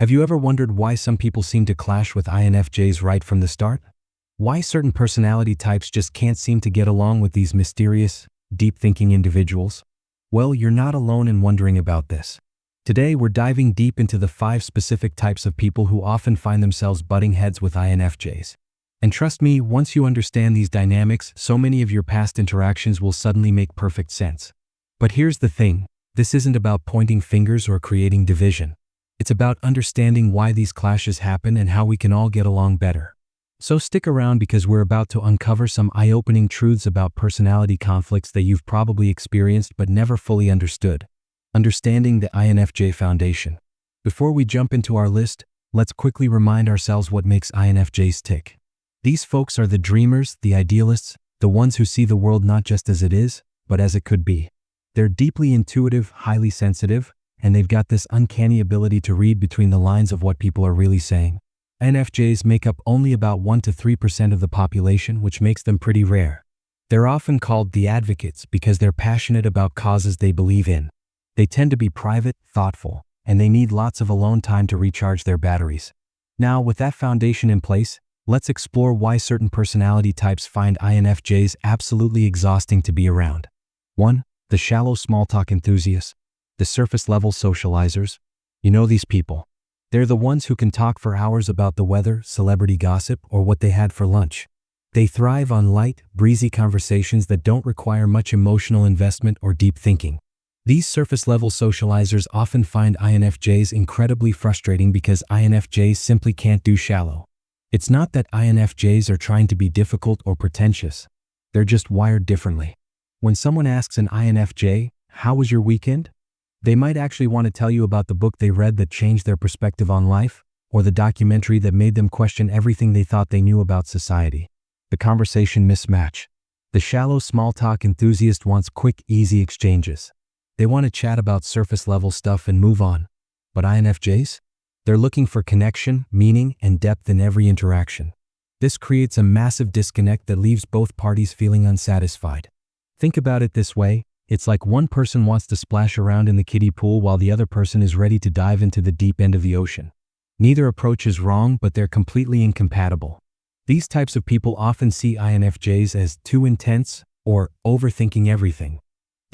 Have you ever wondered why some people seem to clash with INFJs right from the start? Why certain personality types just can't seem to get along with these mysterious, deep-thinking individuals? Well, you're not alone in wondering about this. Today, we're diving deep into the 5 specific types of people who often find themselves butting heads with INFJs. And trust me, once you understand these dynamics, so many of your past interactions will suddenly make perfect sense. But here's the thing, this isn't about pointing fingers or creating division. It's about understanding why these clashes happen and how we can all get along better. So stick around because we're about to uncover some eye-opening truths about personality conflicts that you've probably experienced but never fully understood. Understanding the INFJ Foundation. Before we jump into our list, let's quickly remind ourselves what makes INFJs tick. These folks are the dreamers, the idealists, the ones who see the world not just as it is, but as it could be. They're deeply intuitive, highly sensitive, and they've got this uncanny ability to read between the lines of what people are really saying. INFJs make up only about 1 to 3% of the population, which makes them pretty rare. They're often called the advocates because they're passionate about causes they believe in. They tend to be private, thoughtful, and they need lots of alone time to recharge their batteries. Now, with that foundation in place, let's explore why certain personality types find INFJs absolutely exhausting to be around. 1. The shallow small-talk enthusiasts. The surface-level socializers. You know these people. They're the ones who can talk for hours about the weather, celebrity gossip, or what they had for lunch. They thrive on light, breezy conversations that don't require much emotional investment or deep thinking. These surface-level socializers often find INFJs incredibly frustrating because INFJs simply can't do shallow. It's not that INFJs are trying to be difficult or pretentious. They're just wired differently. When someone asks an INFJ, "How was your weekend?" they might actually want to tell you about the book they read that changed their perspective on life, or the documentary that made them question everything they thought they knew about society. The conversation mismatch. The shallow small-talk enthusiast wants quick, easy exchanges. They want to chat about surface-level stuff and move on. But INFJs? They're looking for connection, meaning, and depth in every interaction. This creates a massive disconnect that leaves both parties feeling unsatisfied. Think about it this way. It's like one person wants to splash around in the kiddie pool while the other person is ready to dive into the deep end of the ocean. Neither approach is wrong, but they're completely incompatible. These types of people often see INFJs as too intense or overthinking everything.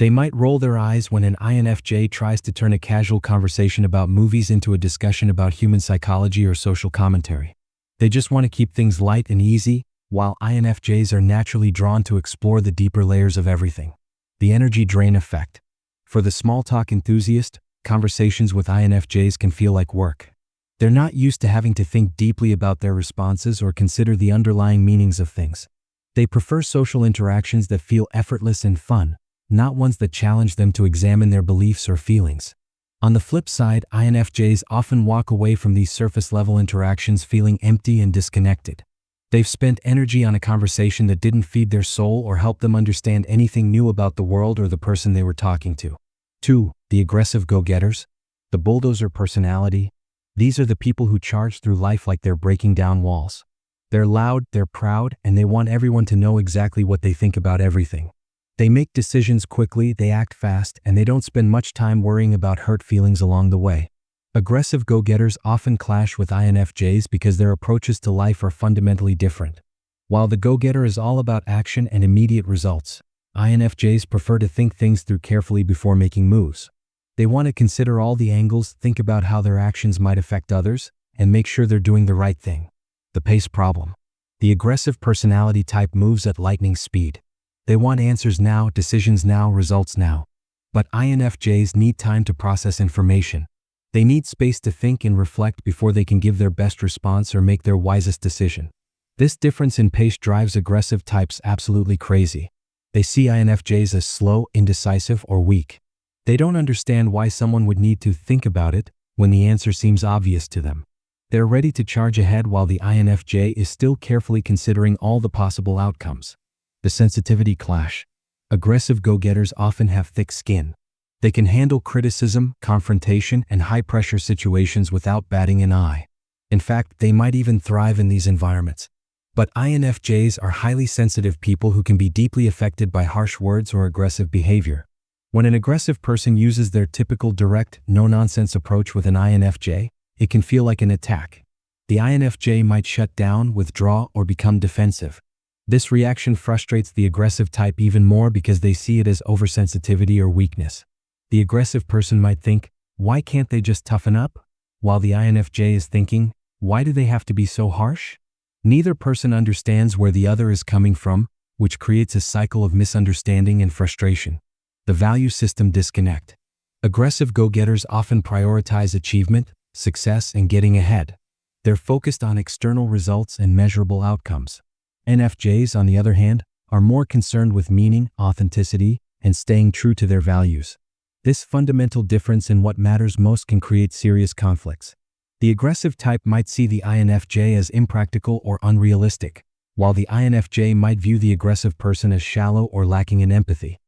They might roll their eyes when an INFJ tries to turn a casual conversation about movies into a discussion about human psychology or social commentary. They just want to keep things light and easy, while INFJs are naturally drawn to explore the deeper layers of everything. The energy drain effect. For the small-talk enthusiast, conversations with INFJs can feel like work. They're not used to having to think deeply about their responses or consider the underlying meanings of things. They prefer social interactions that feel effortless and fun, not ones that challenge them to examine their beliefs or feelings. On the flip side, INFJs often walk away from these surface-level interactions feeling empty and disconnected. They've spent energy on a conversation that didn't feed their soul or help them understand anything new about the world or the person they were talking to. 2. The aggressive go-getters. The bulldozer personality. These are the people who charge through life like they're breaking down walls. They're loud, they're proud, and they want everyone to know exactly what they think about everything. They make decisions quickly, they act fast, and they don't spend much time worrying about hurt feelings along the way. Aggressive go-getters often clash with INFJs because their approaches to life are fundamentally different. While the go-getter is all about action and immediate results, INFJs prefer to think things through carefully before making moves. They want to consider all the angles, think about how their actions might affect others, and make sure they're doing the right thing. The pace problem. The aggressive personality type moves at lightning speed. They want answers now, decisions now, results now. But INFJs need time to process information. They need space to think and reflect before they can give their best response or make their wisest decision. This difference in pace drives aggressive types absolutely crazy. They see INFJs as slow, indecisive, or weak. They don't understand why someone would need to think about it when the answer seems obvious to them. They're ready to charge ahead while the INFJ is still carefully considering all the possible outcomes. The sensitivity clash. Aggressive go-getters often have thick skin. They can handle criticism, confrontation, and high-pressure situations without batting an eye. In fact, they might even thrive in these environments. But INFJs are highly sensitive people who can be deeply affected by harsh words or aggressive behavior. When an aggressive person uses their typical direct, no-nonsense approach with an INFJ, it can feel like an attack. The INFJ might shut down, withdraw, or become defensive. This reaction frustrates the aggressive type even more because they see it as oversensitivity or weakness. The aggressive person might think, why can't they just toughen up? While the INFJ is thinking, why do they have to be so harsh? Neither person understands where the other is coming from, which creates a cycle of misunderstanding and frustration. The value system disconnect. Aggressive go-getters often prioritize achievement, success, and getting ahead. They're focused on external results and measurable outcomes. INFJs, on the other hand, are more concerned with meaning, authenticity, and staying true to their values. This fundamental difference in what matters most can create serious conflicts. The aggressive type might see the INFJ as impractical or unrealistic, while the INFJ might view the aggressive person as shallow or lacking in empathy.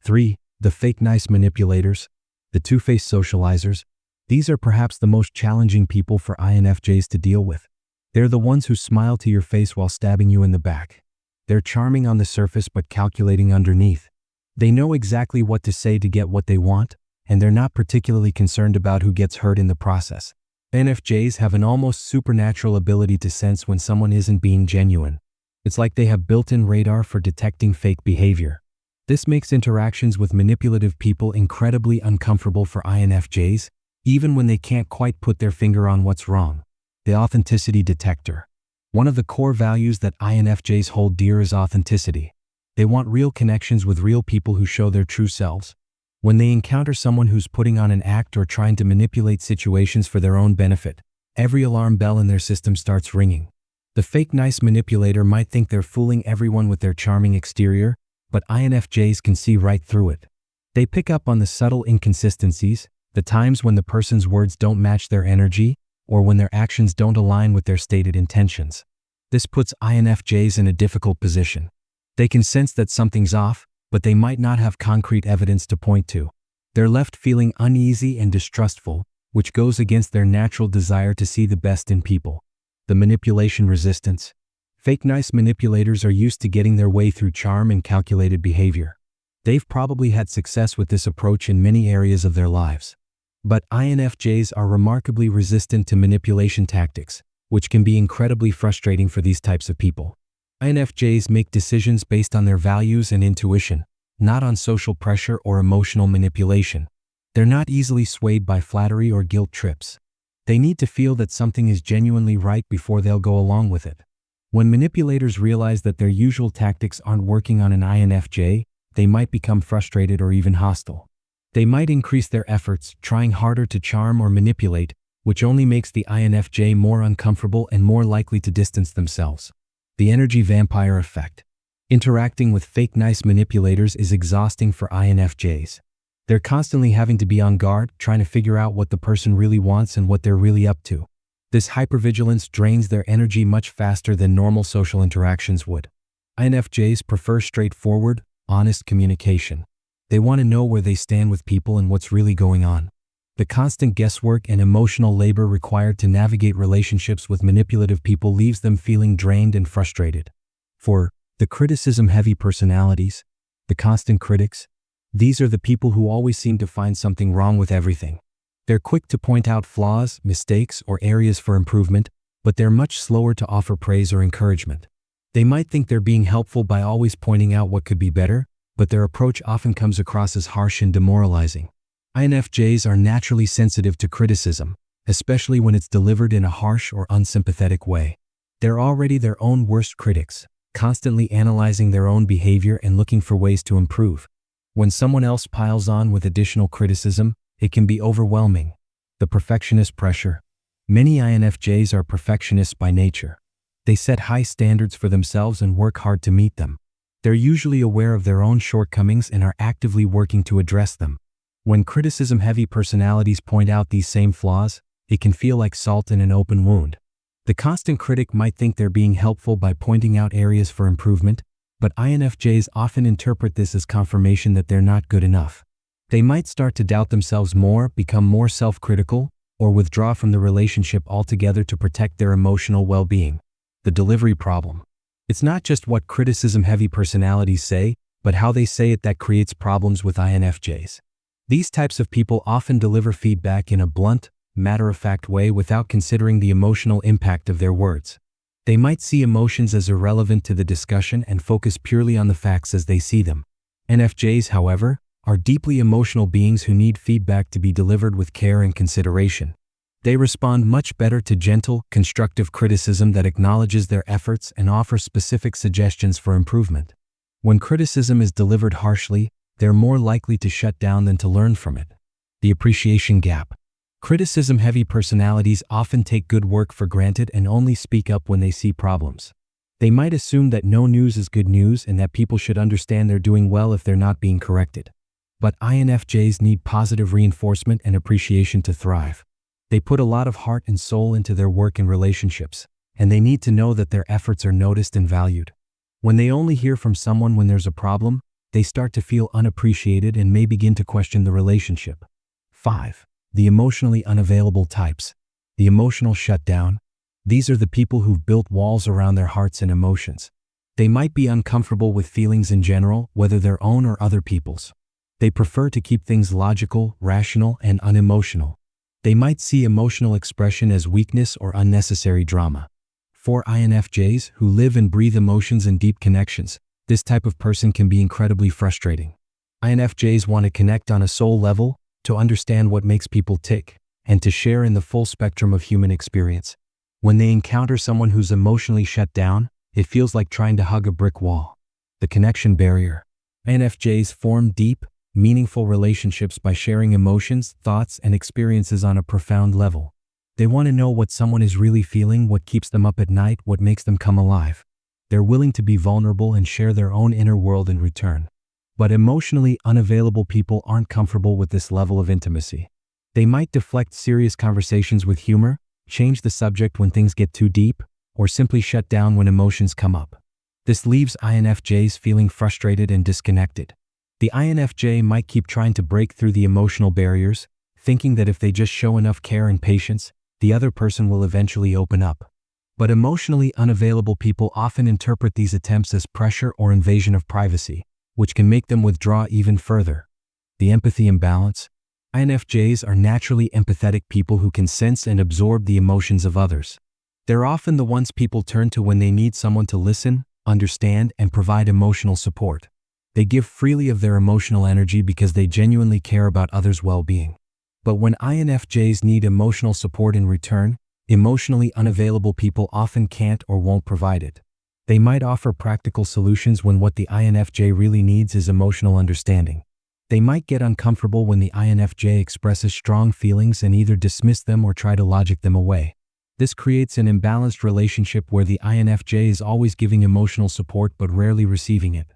3. The fake nice manipulators, the two-faced socializers. These are perhaps the most challenging people for INFJs to deal with. They're the ones who smile to your face while stabbing you in the back. They're charming on the surface but calculating underneath. They know exactly what to say to get what they want, and they're not particularly concerned about who gets hurt in the process. INFJs have an almost supernatural ability to sense when someone isn't being genuine. It's like they have built-in radar for detecting fake behavior. This makes interactions with manipulative people incredibly uncomfortable for INFJs, even when they can't quite put their finger on what's wrong. The authenticity detector. One of the core values that INFJs hold dear is authenticity. They want real connections with real people who show their true selves. When they encounter someone who's putting on an act or trying to manipulate situations for their own benefit, every alarm bell in their system starts ringing. The fake nice manipulator might think they're fooling everyone with their charming exterior, but INFJs can see right through it. They pick up on the subtle inconsistencies, the times when the person's words don't match their energy, or when their actions don't align with their stated intentions. This puts INFJs in a difficult position. They can sense that something's off, but they might not have concrete evidence to point to. They're left feeling uneasy and distrustful, which goes against their natural desire to see the best in people. The manipulation resistance. Fake nice manipulators are used to getting their way through charm and calculated behavior. They've probably had success with this approach in many areas of their lives. But INFJs are remarkably resistant to manipulation tactics, which can be incredibly frustrating for these types of people. INFJs make decisions based on their values and intuition, not on social pressure or emotional manipulation. They're not easily swayed by flattery or guilt trips. They need to feel that something is genuinely right before they'll go along with it. When manipulators realize that their usual tactics aren't working on an INFJ, they might become frustrated or even hostile. They might increase their efforts, trying harder to charm or manipulate, which only makes the INFJ more uncomfortable and more likely to distance themselves. The energy vampire effect. Interacting with fake nice manipulators is exhausting for INFJs. They're constantly having to be on guard, trying to figure out what the person really wants and what they're really up to. This hypervigilance drains their energy much faster than normal social interactions would. INFJs prefer straightforward, honest communication. They want to know where they stand with people and what's really going on. The constant guesswork and emotional labor required to navigate relationships with manipulative people leaves them feeling drained and frustrated. For the criticism-heavy personalities, the constant critics, these are the people who always seem to find something wrong with everything. They're quick to point out flaws, mistakes, or areas for improvement, but they're much slower to offer praise or encouragement. They might think they're being helpful by always pointing out what could be better, but their approach often comes across as harsh and demoralizing. INFJs are naturally sensitive to criticism, especially when it's delivered in a harsh or unsympathetic way. They're already their own worst critics, constantly analyzing their own behavior and looking for ways to improve. When someone else piles on with additional criticism, it can be overwhelming. The perfectionist pressure. Many INFJs are perfectionists by nature. They set high standards for themselves and work hard to meet them. They're usually aware of their own shortcomings and are actively working to address them. When criticism-heavy personalities point out these same flaws, it can feel like salt in an open wound. The constant critic might think they're being helpful by pointing out areas for improvement, but INFJs often interpret this as confirmation that they're not good enough. They might start to doubt themselves more, become more self-critical, or withdraw from the relationship altogether to protect their emotional well-being. The delivery problem. It's not just what criticism-heavy personalities say, but how they say it that creates problems with INFJs. These types of people often deliver feedback in a blunt, matter-of-fact way without considering the emotional impact of their words. They might see emotions as irrelevant to the discussion and focus purely on the facts as they see them. INFJs, however, are deeply emotional beings who need feedback to be delivered with care and consideration. They respond much better to gentle, constructive criticism that acknowledges their efforts and offers specific suggestions for improvement. When criticism is delivered harshly, they're more likely to shut down than to learn from it. The appreciation gap. Criticism-heavy personalities often take good work for granted and only speak up when they see problems. They might assume that no news is good news and that people should understand they're doing well if they're not being corrected. But INFJs need positive reinforcement and appreciation to thrive. They put a lot of heart and soul into their work and relationships, and they need to know that their efforts are noticed and valued. When they only hear from someone when there's a problem, they start to feel unappreciated and may begin to question the relationship. 5. The emotionally unavailable types. The emotional shutdown. These are the people who've built walls around their hearts and emotions. They might be uncomfortable with feelings in general, whether their own or other people's. They prefer to keep things logical, rational, and unemotional. They might see emotional expression as weakness or unnecessary drama. For INFJs, who live and breathe emotions and deep connections, this type of person can be incredibly frustrating. INFJs want to connect on a soul level, to understand what makes people tick, and to share in the full spectrum of human experience. When they encounter someone who's emotionally shut down, it feels like trying to hug a brick wall. The connection barrier. INFJs form deep, meaningful relationships by sharing emotions, thoughts, and experiences on a profound level. They want to know what someone is really feeling, what keeps them up at night, what makes them come alive. They're willing to be vulnerable and share their own inner world in return. But emotionally unavailable people aren't comfortable with this level of intimacy. They might deflect serious conversations with humor, change the subject when things get too deep, or simply shut down when emotions come up. This leaves INFJs feeling frustrated and disconnected. The INFJ might keep trying to break through the emotional barriers, thinking that if they just show enough care and patience, the other person will eventually open up. But emotionally unavailable people often interpret these attempts as pressure or invasion of privacy, which can make them withdraw even further. The empathy imbalance. INFJs are naturally empathetic people who can sense and absorb the emotions of others. They're often the ones people turn to when they need someone to listen, understand, and provide emotional support. They give freely of their emotional energy because they genuinely care about others' well-being. But when INFJs need emotional support in return, emotionally unavailable people often can't or won't provide it. They might offer practical solutions when what the INFJ really needs is emotional understanding. They might get uncomfortable when the INFJ expresses strong feelings and either dismiss them or try to logic them away. This creates an imbalanced relationship where the INFJ is always giving emotional support but rarely receiving it.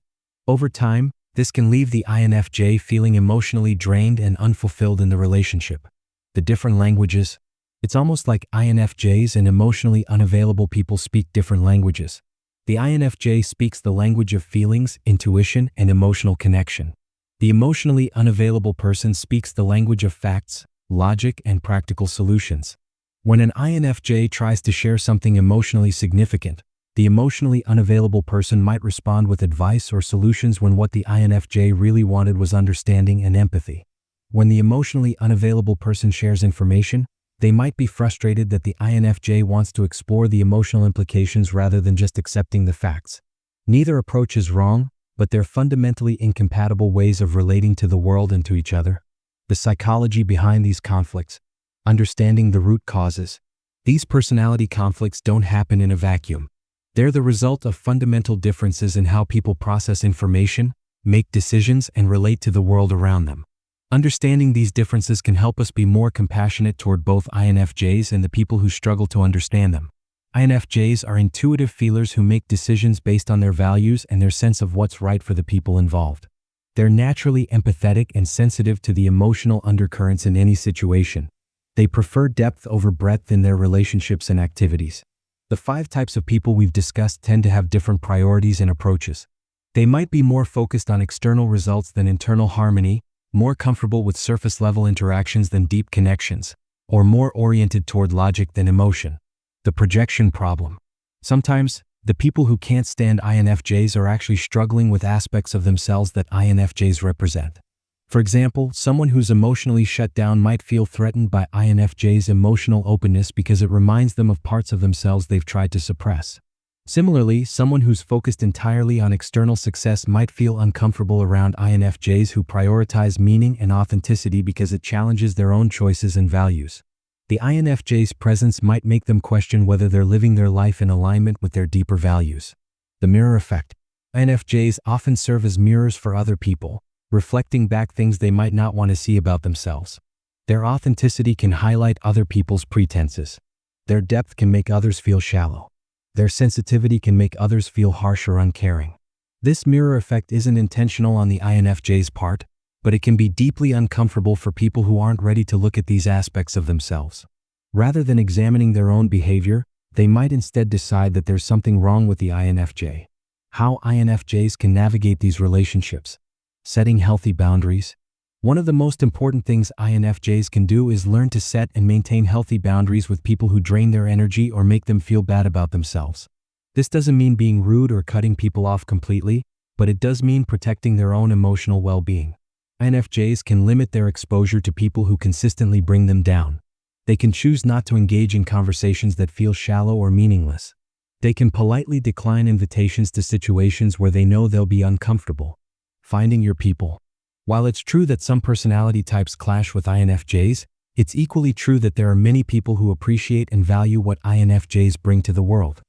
Over time, this can leave the INFJ feeling emotionally drained and unfulfilled in the relationship. The different languages. It's almost like INFJs and emotionally unavailable people speak different languages. The INFJ speaks the language of feelings, intuition, and emotional connection. The emotionally unavailable person speaks the language of facts, logic, and practical solutions. When an INFJ tries to share something emotionally significant, the emotionally unavailable person might respond with advice or solutions when what the INFJ really wanted was understanding and empathy. When the emotionally unavailable person shares information, they might be frustrated that the INFJ wants to explore the emotional implications rather than just accepting the facts. Neither approach is wrong, but they're fundamentally incompatible ways of relating to the world and to each other. The psychology behind these conflicts. Understanding the root causes. These personality conflicts don't happen in a vacuum. They're the result of fundamental differences in how people process information, make decisions, and relate to the world around them. Understanding these differences can help us be more compassionate toward both INFJs and the people who struggle to understand them. INFJs are intuitive feelers who make decisions based on their values and their sense of what's right for the people involved. They're naturally empathetic and sensitive to the emotional undercurrents in any situation. They prefer depth over breadth in their relationships and activities. The 5 types of people we've discussed tend to have different priorities and approaches. They might be more focused on external results than internal harmony, more comfortable with surface-level interactions than deep connections, or more oriented toward logic than emotion. The projection problem. Sometimes, the people who can't stand INFJs are actually struggling with aspects of themselves that INFJs represent. For example, someone who's emotionally shut down might feel threatened by INFJ's emotional openness because it reminds them of parts of themselves they've tried to suppress. Similarly, someone who's focused entirely on external success might feel uncomfortable around INFJs who prioritize meaning and authenticity because it challenges their own choices and values. The INFJ's presence might make them question whether they're living their life in alignment with their deeper values. The mirror effect. INFJs often serve as mirrors for other people, reflecting back things they might not want to see about themselves. Their authenticity can highlight other people's pretenses. Their depth can make others feel shallow. Their sensitivity can make others feel harsh or uncaring. This mirror effect isn't intentional on the INFJ's part, but it can be deeply uncomfortable for people who aren't ready to look at these aspects of themselves. Rather than examining their own behavior, they might instead decide that there's something wrong with the INFJ. How INFJs can navigate these relationships. Setting healthy boundaries. One of the most important things INFJs can do is learn to set and maintain healthy boundaries with people who drain their energy or make them feel bad about themselves. This doesn't mean being rude or cutting people off completely, but it does mean protecting their own emotional well-being. INFJs can limit their exposure to people who consistently bring them down. They can choose not to engage in conversations that feel shallow or meaningless. They can politely decline invitations to situations where they know they'll be uncomfortable. Finding your people. While it's true that some personality types clash with INFJs, it's equally true that there are many people who appreciate and value what INFJs bring to the world.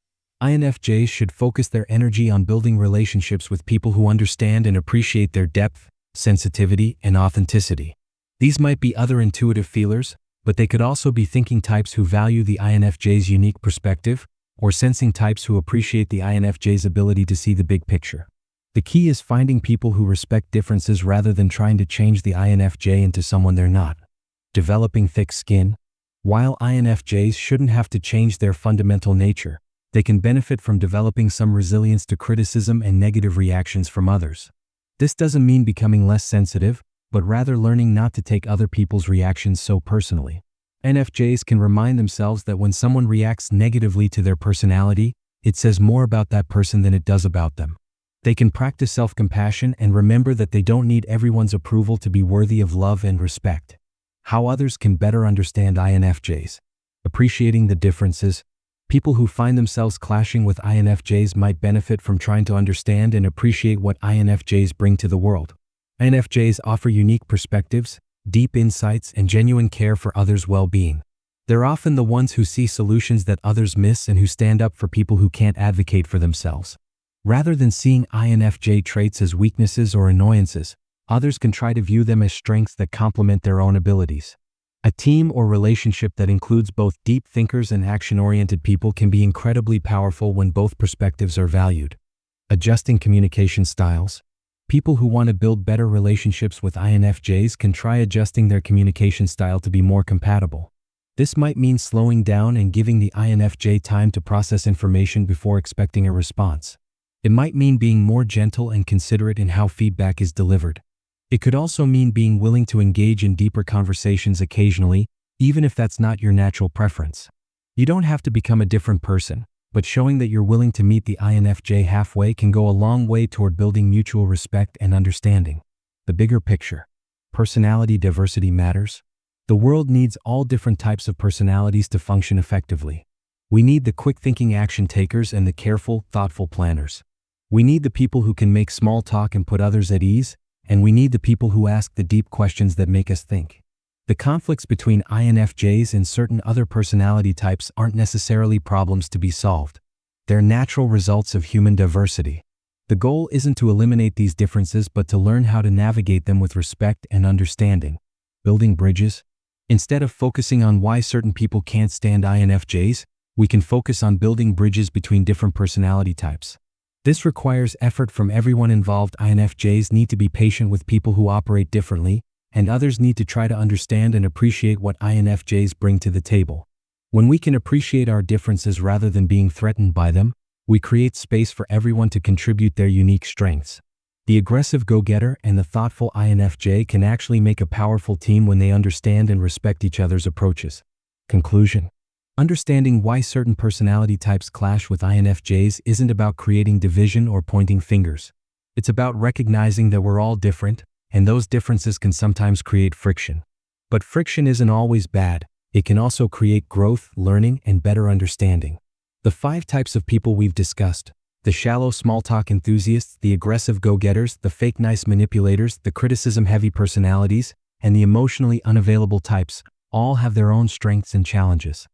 INFJs should focus their energy on building relationships with people who understand and appreciate their depth, sensitivity, and authenticity. These might be other intuitive feelers, but they could also be thinking types who value the INFJ's unique perspective, or sensing types who appreciate the INFJ's ability to see the big picture. The key is finding people who respect differences rather than trying to change the INFJ into someone they're not. Developing thick skin. While INFJs shouldn't have to change their fundamental nature, they can benefit from developing some resilience to criticism and negative reactions from others. This doesn't mean becoming less sensitive, but rather learning not to take other people's reactions so personally. INFJs can remind themselves that when someone reacts negatively to their personality, it says more about that person than it does about them. They can practice self-compassion and remember that they don't need everyone's approval to be worthy of love and respect. How others can better understand INFJs. Appreciating the differences. People who find themselves clashing with INFJs might benefit from trying to understand and appreciate what INFJs bring to the world. INFJs offer unique perspectives, deep insights, and genuine care for others' well-being. They're often the ones who see solutions that others miss and who stand up for people who can't advocate for themselves. Rather than seeing INFJ traits as weaknesses or annoyances, others can try to view them as strengths that complement their own abilities. A team or relationship that includes both deep thinkers and action-oriented people can be incredibly powerful when both perspectives are valued. Adjusting communication styles. People who want to build better relationships with INFJs can try adjusting their communication style to be more compatible. This might mean slowing down and giving the INFJ time to process information before expecting a response. It might mean being more gentle and considerate in how feedback is delivered. It could also mean being willing to engage in deeper conversations occasionally, even if that's not your natural preference. You don't have to become a different person, but showing that you're willing to meet the INFJ halfway can go a long way toward building mutual respect and understanding. The bigger picture. Personality diversity matters. The world needs all different types of personalities to function effectively. We need the quick-thinking action takers and the careful, thoughtful planners. We need the people who can make small talk and put others at ease, and we need the people who ask the deep questions that make us think. The conflicts between INFJs and certain other personality types aren't necessarily problems to be solved. They're natural results of human diversity. The goal isn't to eliminate these differences but to learn how to navigate them with respect and understanding. Building bridges. Instead of focusing on why certain people can't stand INFJs, we can focus on building bridges between different personality types. This requires effort from everyone involved. INFJs need to be patient with people who operate differently, and others need to try to understand and appreciate what INFJs bring to the table. When we can appreciate our differences rather than being threatened by them, we create space for everyone to contribute their unique strengths. The aggressive go-getter and the thoughtful INFJ can actually make a powerful team when they understand and respect each other's approaches. Conclusion. Understanding why certain personality types clash with INFJs isn't about creating division or pointing fingers. It's about recognizing that we're all different, and those differences can sometimes create friction. But friction isn't always bad. It can also create growth, learning, and better understanding. The 5 types of people we've discussed: the shallow small talk enthusiasts, the aggressive go-getters, the fake nice manipulators, the criticism-heavy personalities, and the emotionally unavailable types, all have their own strengths and challenges.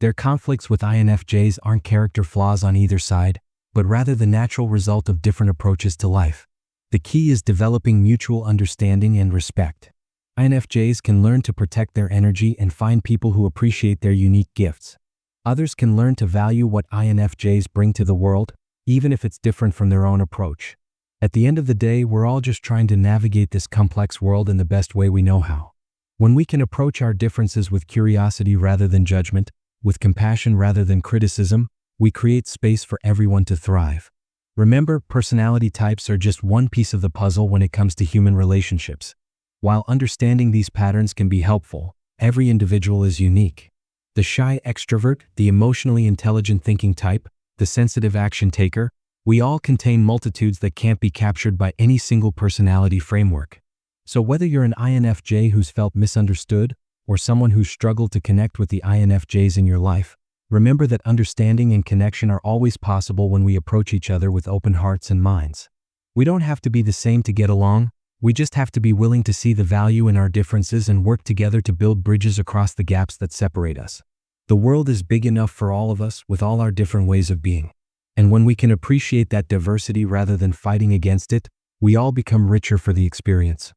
Their conflicts with INFJs aren't character flaws on either side, but rather the natural result of different approaches to life. The key is developing mutual understanding and respect. INFJs can learn to protect their energy and find people who appreciate their unique gifts. Others can learn to value what INFJs bring to the world, even if it's different from their own approach. At the end of the day, we're all just trying to navigate this complex world in the best way we know how. When we can approach our differences with curiosity rather than judgment, with compassion rather than criticism, we create space for everyone to thrive. Remember, personality types are just one piece of the puzzle when it comes to human relationships. While understanding these patterns can be helpful, every individual is unique. The shy extrovert, the emotionally intelligent thinking type, the sensitive action taker, we all contain multitudes that can't be captured by any single personality framework. So whether you're an INFJ who's felt misunderstood, or someone who's struggled to connect with the INFJs in your life, remember that understanding and connection are always possible when we approach each other with open hearts and minds. We don't have to be the same to get along. We just have to be willing to see the value in our differences and work together to build bridges across the gaps that separate us. The world is big enough for all of us with all our different ways of being. And when we can appreciate that diversity rather than fighting against it, we all become richer for the experience.